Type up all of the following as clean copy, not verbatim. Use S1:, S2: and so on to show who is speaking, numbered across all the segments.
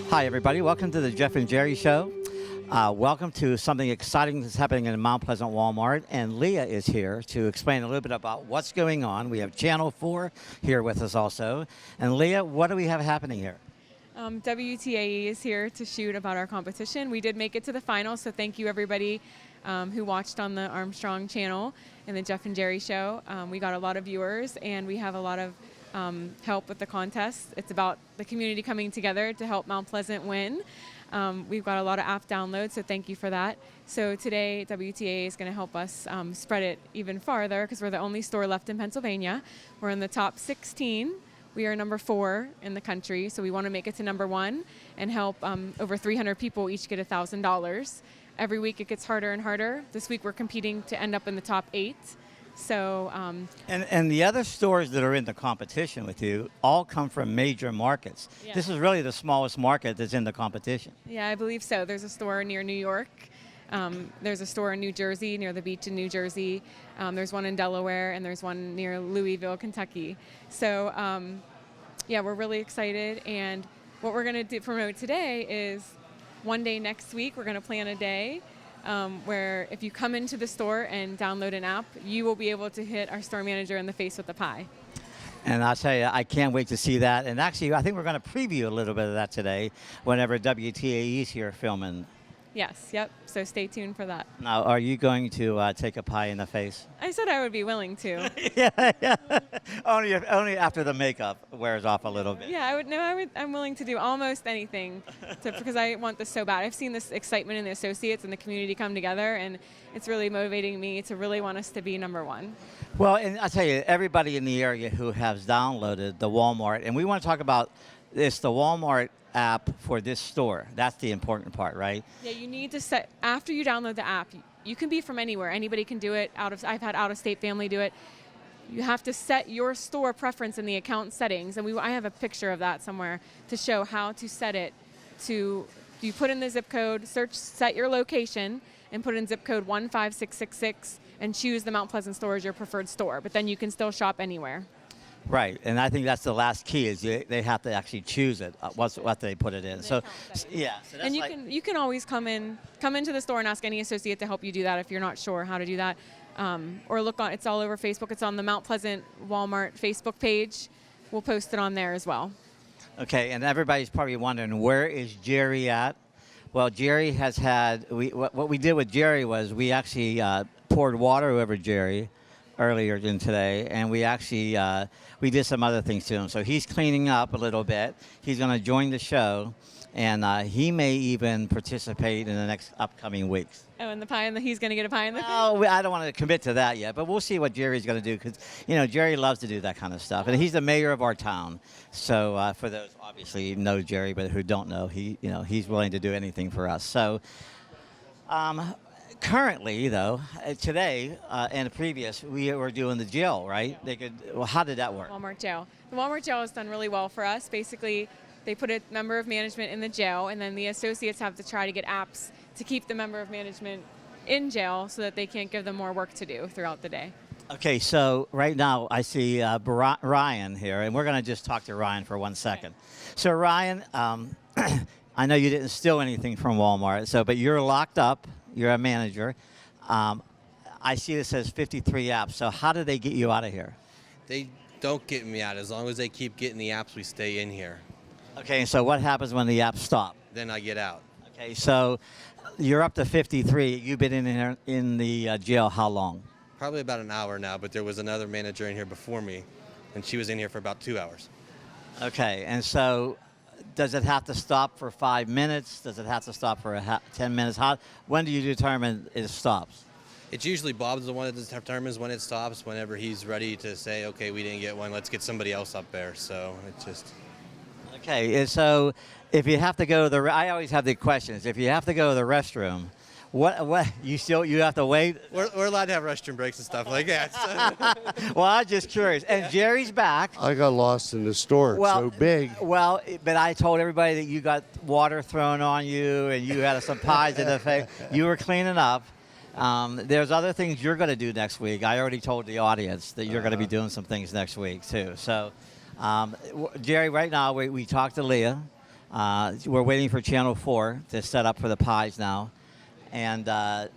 S1: Hi, everybody. Welcome to the Jeff and Jerry Show. Welcome to something exciting that's happening in Mount Pleasant Walmart. And Leah is here to explain a little bit about what's going on. We have Channel 4 here with us also. And Leah, what do we have happening here?
S2: WTAE is here to shoot about our competition. We did make it to the final, so thank you everybody who watched on the Armstrong channel and the Jeff and Jerry Show. We got a lot of viewers, and we have a lot of help with the contest. It's about the community coming together to help Mount Pleasant win. We've got a lot of app downloads, so thank you for that. So today, WTAE is going to help us spread it even farther because we're the only store left in Pennsylvania. We're in the top 16. We are number 4 in the country, so we want to make it to number 1 and help over 300 people each get $1,000. Every week it gets harder and harder. This week we're competing to end up in the top 8. So,
S1: and the other stores that are in the competition with you all come from major markets.
S2: Yeah.
S1: This is really the smallest market that's in the competition.
S2: Yeah, I believe so. There's a store near New York. There's a store in New Jersey, near the beach in New Jersey. There's one in Delaware, and there's one near Louisville, Kentucky. So, yeah, we're really excited. And what we're going to promote today is one day next week, we're going to plan a day where if you come into the store and download an app, you will be able to hit our store manager in the face with a pie.
S1: And I'll tell you, I can't wait to see that. And actually, I think we're going to preview a little bit of that today whenever WTAE is here filming.
S2: Yes, yep. So stay tuned for that.
S1: Now, are you going to take a pie in the face?
S2: I said I would be willing to.
S1: yeah. Only after the makeup wears off a little bit.
S2: Yeah, I'm willing to do almost anything because I want this so bad. I've seen this excitement in the associates and the community come together, and it's really motivating me to really want us to be number 1.
S1: Well, and I'll tell you, everybody in the area who has downloaded the Walmart, and we want to talk about this, the Walmart app for this store. That's the important part, right?
S2: Yeah, you need to set, after you download the app, you can be from anywhere. Anybody can do it. I've had out-of-state family do it. You have to set your store preference in the account settings, and I have a picture of that somewhere to show how to set it to, you put in the zip code, set your location, and put in zip code 15666, and choose the Mount Pleasant store as your preferred store, but then you can still shop anywhere.
S1: Right, and I think that's the last key is they have to actually choose it, what they put it in. So, yeah. So that's
S2: and you can always come into the store and ask any associate to help you do that if you're not sure how to do that. Or look on, it's all over Facebook. It's on the Mount Pleasant Walmart Facebook page. We'll post it on there as well.
S1: Okay, and everybody's probably wondering, where is Jerry at? Well, Jerry has had, what we did with Jerry was we actually poured water over Jerry earlier than today, and we actually we did some other things to him. So he's cleaning up a little bit. He's going to join the show, and he may even participate in the next upcoming weeks.
S2: Oh, and he's going to get a pie in the face?
S1: Oh, I don't want to commit to that yet, but we'll see what Jerry's going to do because, Jerry loves to do that kind of stuff, and he's the mayor of our town. So for those obviously know Jerry, but who don't know, he's willing to do anything for us. So. Currently, though, today and the previous, we were doing the jail, right? How did that work?
S2: Walmart jail. The Walmart jail has done really well for us. Basically, they put a member of management in the jail, and then the associates have to try to get apps to keep the member of management in jail so that they can't give them more work to do throughout the day. Okay,
S1: so right now I see Ryan here, and we're going to just talk to Ryan for 1 second. Okay. So, Ryan, I know you didn't steal anything from Walmart, but you're locked up. You're a manager. I see this says 53 apps. So how do they get you out of here?
S3: They don't get me out. As long as they keep getting the apps, we stay in here.
S1: Okay, so what happens when the apps stop?
S3: Then I get out.
S1: Okay, so you're up to 53. You've been in the jail how long?
S3: Probably about an hour now, but there was another manager in here before me, and she was in here for about 2 hours.
S1: Okay, and so does it have to stop for 5 minutes? Does it have to stop for 10 minutes? When do you determine it stops?
S3: It's usually Bob's the one that determines when it stops, whenever he's ready to say, okay, we didn't get one, let's get somebody else up there. So it's just... Okay,
S1: and so if you have to go to I always have the questions. If you have to go to the restroom, What you have to wait?
S3: We're allowed to have restroom breaks and stuff like that.
S1: Well, I'm just curious. And Jerry's back.
S4: I got lost in the store. It's so big.
S1: Well, but I told everybody that you got water thrown on you and you had some pies in the face. You were cleaning up. There's other things you're going to do next week. I already told the audience that you're going to be doing some things next week too. So, Jerry, right now we talked to Leah. We're waiting for Channel 4 to set up for the pies now. And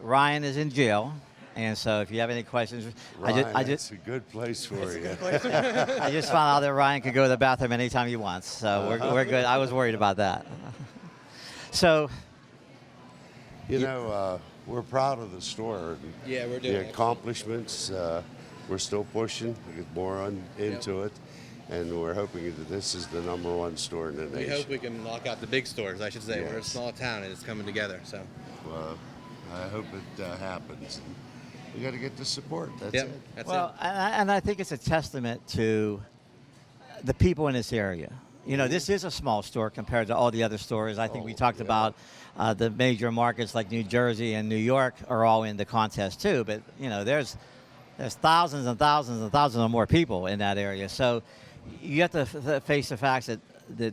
S1: Ryan is in jail. And so if you have any questions,
S4: Ryan,
S1: I
S4: it's a good place for you.
S1: I just found out that Ryan can go to the bathroom anytime he wants. So we're good. I was worried about that. So,
S4: You know, we're proud of the store.
S3: Yeah, we're doing
S4: the
S3: it.
S4: accomplishments. We're still pushing to get more into it. And we're hoping that this is the #1 store in the
S3: We
S4: nation.
S3: hope we can knock out the big stores, I should say. We're a
S4: Yes.
S3: small town and it's coming together. So.
S4: I hope it happens. We got to get the support. That's
S3: Yep,
S4: it.
S3: that's
S1: well,
S3: it.
S1: and I think it's a testament to the people in this area. You know, this is a small store compared to all the other stores. I think we talked about the major markets like New Jersey and New York are all in the contest too. But you know, there's thousands and thousands and thousands of more people in that area. So you have to face the facts that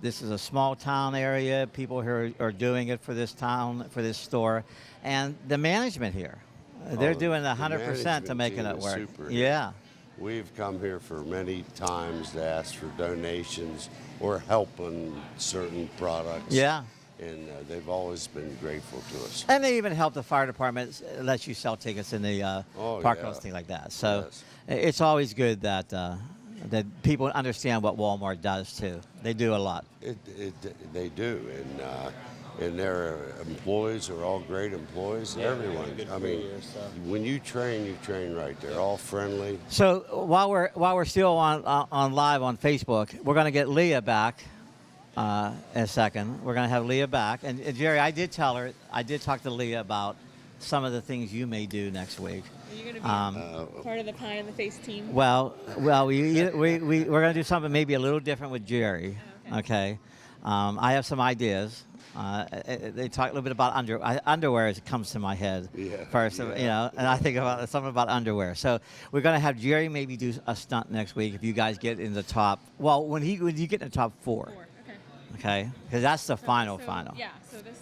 S1: this is a small town area. People here are doing it for this town, for this store, and the management here. They're doing
S4: the
S1: 100% to
S4: management
S1: making
S4: team
S1: it
S4: is
S1: work.
S4: super.
S1: Yeah.
S4: We've come here for many times to ask for donations or help on certain products.
S1: Yeah.
S4: And they've always been grateful to us.
S1: And they even help the fire department, let you sell tickets in the park and things like that. So
S4: Yes.
S1: it's always good that that people understand what Walmart does too. They do a lot.
S4: They do, and their employees are all great employees. Everyone.
S3: good
S4: I
S3: for
S4: mean,
S3: years, so.
S4: when you train right. They're all friendly.
S1: So while we're still on live on Facebook, we're going to get Leah back in a second. We're going to have Leah back, and Jerry, I did talk to Leah about some of the things you may do next week.
S2: Are you going to be part of the Pie in the Face team?
S1: Well, we're going to do something maybe a little different with Jerry.
S2: Oh,
S1: Okay. I have some ideas. They talk a little bit about underwear. As it comes to my head first, you know, and I think about something about underwear. So we're going to have Jerry maybe do a stunt next week if you guys get in the top. Well, when you get in the top 4. Okay, because that's the final.
S2: Yeah, so this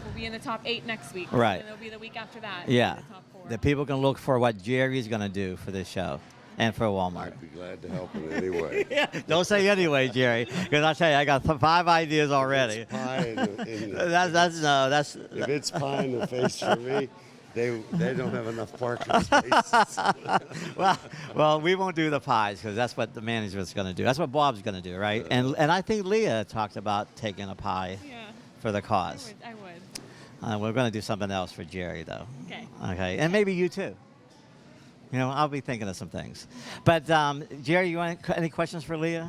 S2: will be in the top 8 next week.
S1: Right.
S2: And it'll be the week after that.
S1: Yeah.
S2: In the top 4.
S1: The people can look for what Jerry's going to do for this show and for Walmart.
S4: I'd be glad to help in any way.
S1: Don't say anyway, Jerry, because I'll tell you, I got 5 ideas already.
S4: Pie in the
S1: That's
S4: if it's pie in the face for me, they don't have enough parking spaces.
S1: well, we won't do the pies because that's what the management's going to do. That's what Bob's going to do, right? And I think Leah talked about taking a pie for the cause.
S2: I would.
S1: We're going to do something else for Jerry, though.
S2: Okay.
S1: Okay, and maybe you too. You know, I'll be thinking of some things. But Jerry, you want any questions for Leah?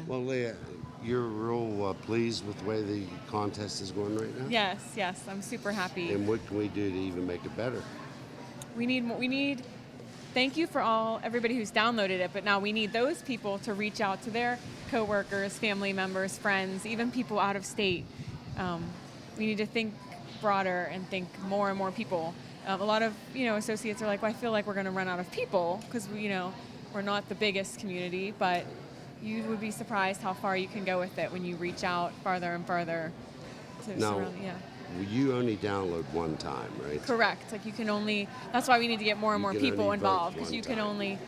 S4: Well, Leah, you're real pleased with the way the contest is going right now?
S2: Yes, I'm super happy.
S4: And what can we do to even make it better?
S2: We need thank you for everybody who's downloaded it, but now we need those people to reach out to their coworkers, family members, friends, even people out of state. We need to think broader and think more and more people. A lot of associates are like, well, I feel like we're going to run out of people because we're not the biggest community, but you would be surprised how far you can go with it when you reach out farther and farther to surround. Yeah.
S4: You only download one time, right?
S2: Correct. Like you can only. That's why we need to get more and more
S4: can
S2: people
S4: only vote
S2: involved because
S4: one
S2: you can
S4: time.
S2: only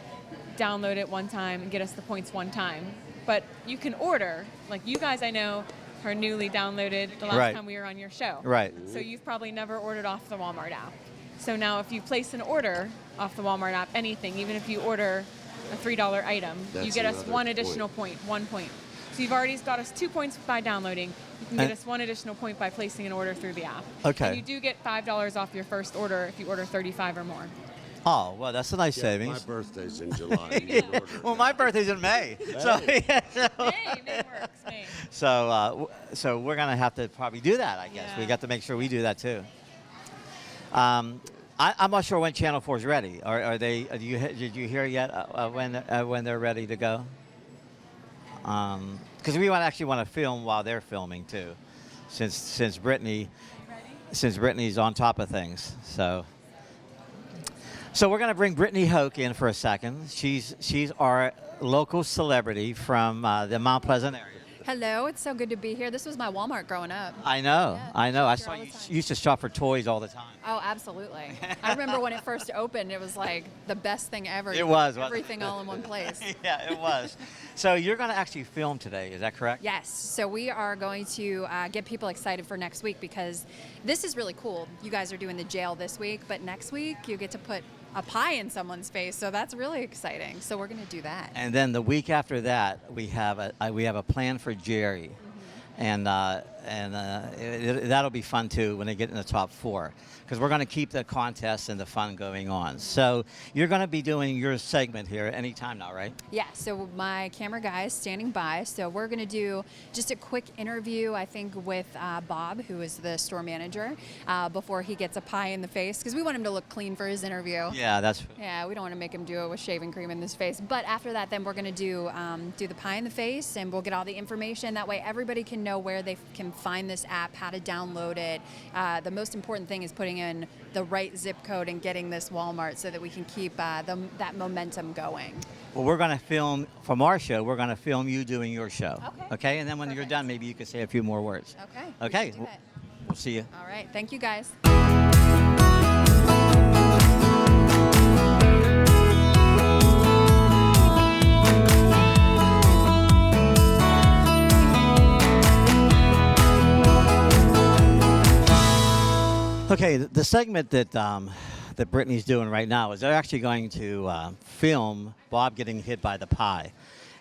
S2: download it one time and get us the points one time. But you can order. Like you guys, I know, are newly downloaded the last
S1: Right.
S2: time we were on your show.
S1: Right.
S2: So you've probably never ordered off the Walmart app. So now if you place an order off the Walmart app, anything, even if you order a $3 item, you
S4: That's
S2: get us
S4: another
S2: one
S4: point.
S2: additional point, 1 point. So you've already got us 2 points by downloading. You can get us one additional point by placing an order through the app.
S1: Okay.
S2: And you do get $5 off your first order if you order 35 or more.
S1: Oh, well, that's a nice
S4: My
S1: savings.
S4: birthday's in July. You can order
S1: Well,
S4: it.
S1: my birthday's in May. So,
S2: May works, May.
S1: so we're going to have to probably do that, I guess.
S2: Yeah.
S1: We got to make sure we do that, too. I'm not sure when Channel 4 is ready. Are they? Did you hear yet when they're ready to go? Because we actually want to film while they're filming too, since Brittany. since Brittany's on top of things. So we're going to bring Brittany Hoke in for a second. She's our local celebrity from the Mount Pleasant area.
S5: Hello, it's so good to be here. This was my Walmart growing up.
S1: I know,
S5: Yeah,
S1: I know. I
S5: here
S1: saw
S5: all the
S1: you
S5: time.
S1: used to shop for toys all the time.
S5: Oh, absolutely. I remember when it first opened, it was like the best thing ever.
S1: It was, wasn't it?
S5: Everything all in one place.
S1: Yeah, it was. So you're going to actually film today, is that correct?
S5: Yes, so we are going to get people excited for next week because this is really cool. You guys are doing the jail this week, but next week you get to put a pie in someone's face, so that's really exciting. So we're going to do that.
S1: And then the week after that, we have a plan for Jerry, and that'll be fun too when they get in the top 4, because we're going to keep the contest and the fun going on. So you're going to be doing your segment here anytime now, right?
S5: Yeah, so my camera guy is standing by. So we're going to do just a quick interview, I think, with Bob, who is the store manager, before he gets a pie in the face, because we want him to look clean for his interview.
S1: Yeah, that's.
S5: Yeah, we don't want to make him do it with shaving cream in his face. But after that, then we're going to do the pie in the face, and we'll get all the information. That way everybody can know where they can find this app, how to download it. The most important thing is putting in the right zip code and getting this Walmart so that we can keep that momentum going.
S1: Well, we're going to film from our show. We're going to film you doing your show.
S5: Okay.
S1: And then when you're
S5: Perfect.
S1: done, maybe you can say a few more words.
S5: Okay.
S1: Okay.
S5: We can do that.
S1: We'll see you.
S5: All right. Thank you, guys.
S1: Okay, the segment that that Brittany's doing right now is they're actually going to film Bob getting hit by the pie,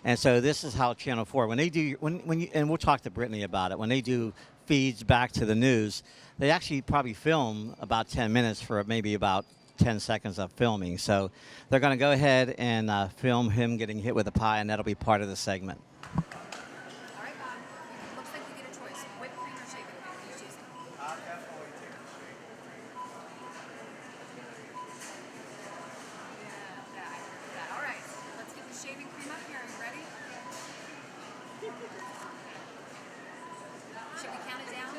S1: and so this is how Channel 4 when they do and we'll talk to Brittany about it when they do feeds back to the news, they actually probably film about 10 minutes for maybe about 10 seconds of filming. So they're going to go ahead and film him getting hit with a pie, and that'll be part of the segment.
S5: All right, Bob. Looks like you get a choice. Whipped cream or shaving cream? What are you choosing? Yeah, I agree with that. All right. Let's get the shaving cream up here. Are you ready? Should we count it down?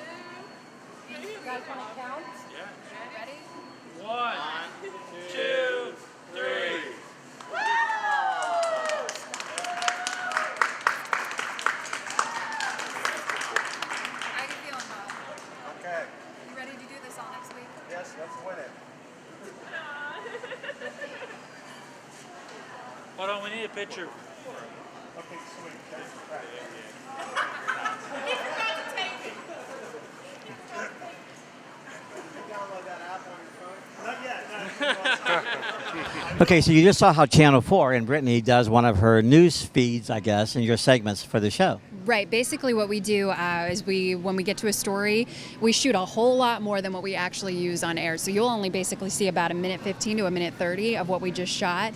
S5: You guys want to count? Yeah. Ready?
S6: 1, 2, 3.
S5: How you feeling, Bob?
S6: Okay.
S5: You ready to do this all next week?
S6: Yes, let's win it. Hold on, we need a picture. Okay, sweet. That's right. Download that app on your phone? Not yet.
S1: Okay, so you just saw how Channel 4 and Brittany does one of her news feeds, I guess, and your segments for the show.
S5: Right. Basically, what we do is when we get to a story, we shoot a whole lot more than what we actually use on air. So you'll only basically see about 1:15 to 1:30 of what we just shot,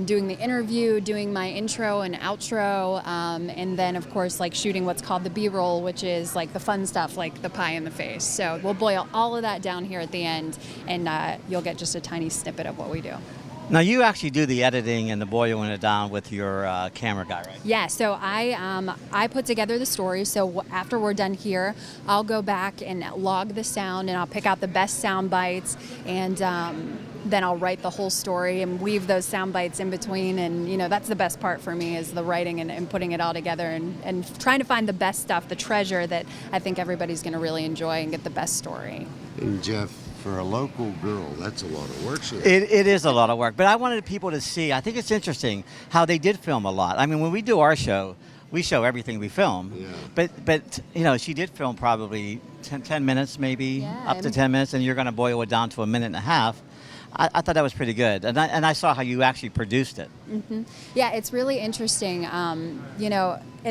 S5: doing the interview, doing my intro and outro, and then of course like shooting what's called the B-roll, which is like the fun stuff, like the pie in the face. So we'll boil all of that down here at the end, and you'll get just a tiny snippet of what we do.
S1: Now, you actually do the editing and the boiling it down with your camera guy, right?
S5: Yeah, so I put together the story. So after we're done here, I'll go back and log the sound, and I'll pick out the best sound bites, and then I'll write the whole story and weave those sound bites in between. And that's the best part for me, is the writing and putting it all together and trying to find the best stuff, the treasure that I think everybody's going to really enjoy and get the best story.
S4: And Jeff, for a local girl, that's a lot of work.
S1: It is a lot of work, but I wanted people to see. I think it's interesting how they did film a lot. I mean, when we do our show, we show everything we film.
S4: Yeah.
S1: But she did film probably 10 minutes, maybe up to
S5: and-
S1: 10 minutes, and you're going to boil it down to 1.5 minutes. I thought that was pretty good, and I saw how you actually produced it.
S5: Mm-hmm. Yeah, it's really interesting, and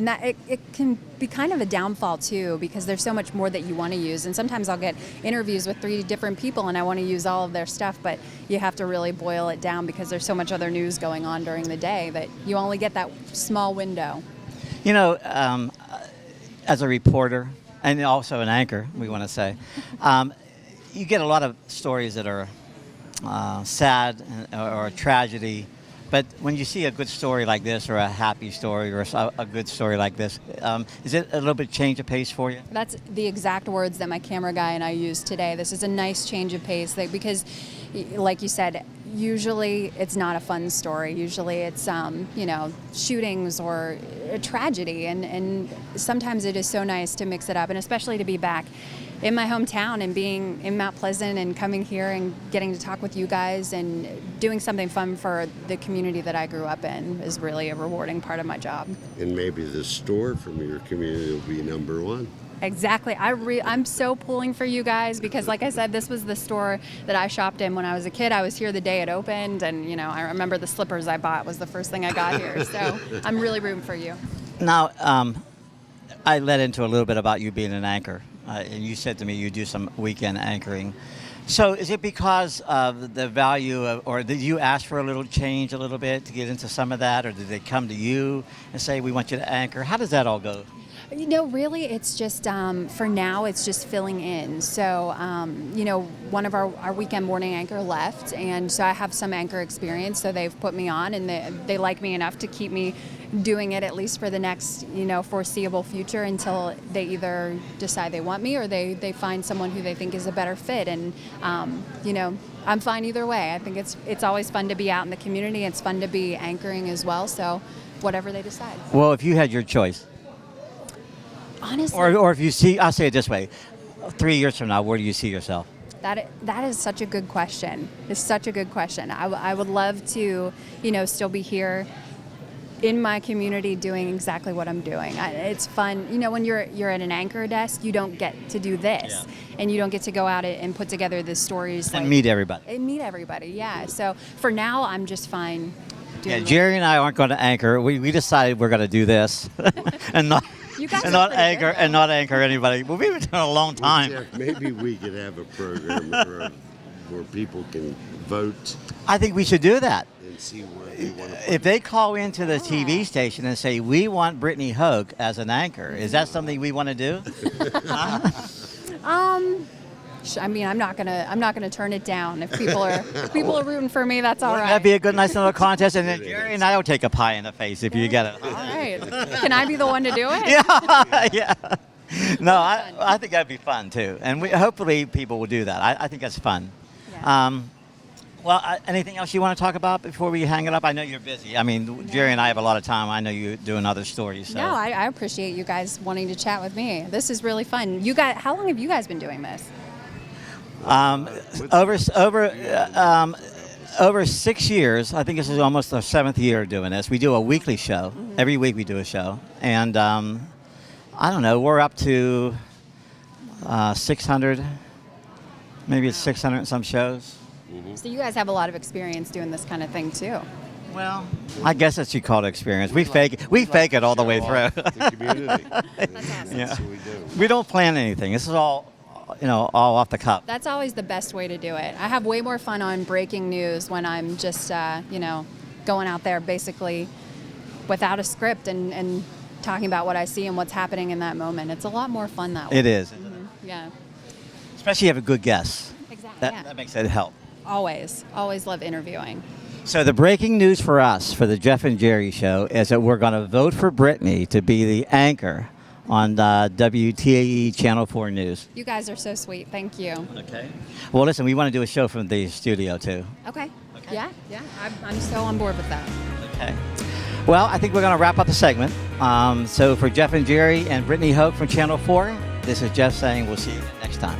S5: that it can be kind of a downfall too, because there's so much more that you want to use. And sometimes I'll get interviews with 3 different people and I want to use all of their stuff, but you have to really boil it down because there's so much other news going on during the day that you only get that small window.
S1: As a reporter and also an anchor, we want to say, you get a lot of stories that are sad or a tragedy, But when you see a good story like this, or a happy story, or a good story like this, is it a little bit change of pace for you?
S5: That's the exact words that my camera guy and I used today. This is a nice change of pace because, like you said, usually it's not a fun story. Usually it's, shootings or a tragedy. And sometimes it is so nice to mix it up, and especially to be back in my hometown and being in Mount Pleasant and coming here and getting to talk with you guys and doing something fun for the community that I grew up in is really a rewarding part of my job.
S4: And maybe the store from your community will be number one.
S5: Exactly. I'm so pulling for you guys because, like I said, this was the store that I shopped in when I was a kid. I was here the day it opened, and I remember the slippers I bought was the first thing I got here. So I'm really rooting for you.
S1: Now, I led into a little bit about you being an anchor, and you said to me you do some weekend anchoring. So is it because of the value of, or did you ask for a little change a little bit to get into some of that, or did they come to you and say, we want you to anchor? How does that all go?
S5: Really, it's just, for now, it's just filling in. So, one of our weekend morning anchor left, and so I have some anchor experience, so they've put me on, and they like me enough to keep me doing it at least for the next, foreseeable future until they either decide they want me or they find someone who they think is a better fit. And, I'm fine either way. I think it's always fun to be out in the community. It's fun to be anchoring as well, so whatever they decide.
S1: Well, if you had your choice,
S5: Honestly,
S1: or if you see, I'll say it this way, 3 years from now, where do you see yourself?
S5: that is such a good question. It's such a good question. I would love to, still be here in my community doing exactly what I'm doing. It's fun. When you're at an anchor desk, you don't get to do this.
S1: Yeah.
S5: And you don't get to go out and put together the stories.
S1: And meet everybody.
S5: And meet everybody, yeah. So for now, I'm just fine
S1: Yeah,
S5: doing
S1: Jerry and I aren't going to anchor. We decided we're going to do this and not
S5: You guys
S1: and
S5: are
S1: not
S5: pretty
S1: anchor
S5: good,
S1: and not anchor anybody. Well, we've been doing it a long time.
S4: Jeff, maybe we could have a program where people can vote
S1: I think we should do that.
S4: and see where they want to put
S1: If they call into the TV station and say, we want Brittany Hoke as an anchor, is that something we want to do?
S5: I'm not gonna turn it down. If people are rooting for me, that's all
S1: Wouldn't
S5: right.
S1: that be a good, nice little contest? And then Jerry and I will take a pie in the face if you get it.
S5: All right. Can I be the one to do it?
S1: Yeah, yeah. No, I think that'd be fun too, and hopefully people will do that. I think that's fun.
S5: Yeah.
S1: Anything else you want to talk about before we hang it up? I know you're busy. I mean, Jerry and I have a lot of time. I know you're doing other stories. So.
S5: No, I appreciate you guys wanting to chat with me. This is really fun. How long have you guys been doing this?
S1: Over 6 years. I think this is almost the 7th year doing this. We do a weekly show.
S5: Mm-hmm.
S1: Every week we do a show, and I don't know. We're up to 600. Maybe it's 600 and some shows.
S5: So you guys have a lot of experience doing this kind of thing too.
S1: Well, I guess that's you call it experience. We fake it all the way through.
S4: the community.
S1: Yeah.
S4: That's what we do.
S1: We don't plan anything. This is all off the cuff.
S5: That's always the best way to do it. I have way more fun on breaking news when I'm just, going out there basically without a script and talking about what I see and what's happening in that moment. It's a lot more fun that way.
S1: It is.
S5: Yeah.
S1: Especially if you have a good guest.
S5: Exactly.
S1: That makes it help.
S5: Always love interviewing.
S1: So the breaking news for us, for the Jeff and Jerry show, is that we're going to vote for Brittany to be the anchor on WTAE Channel 4 News.
S5: You guys are so sweet. Thank you.
S1: Okay. Well, listen, we want to do a show from the studio, too.
S5: Okay. Yeah. I'm so on board with that.
S1: Okay. Well, I think we're going to wrap up the segment. So for Jeff and Jerry and Brittany Hoke from Channel 4, this is Jeff saying we'll see you next time.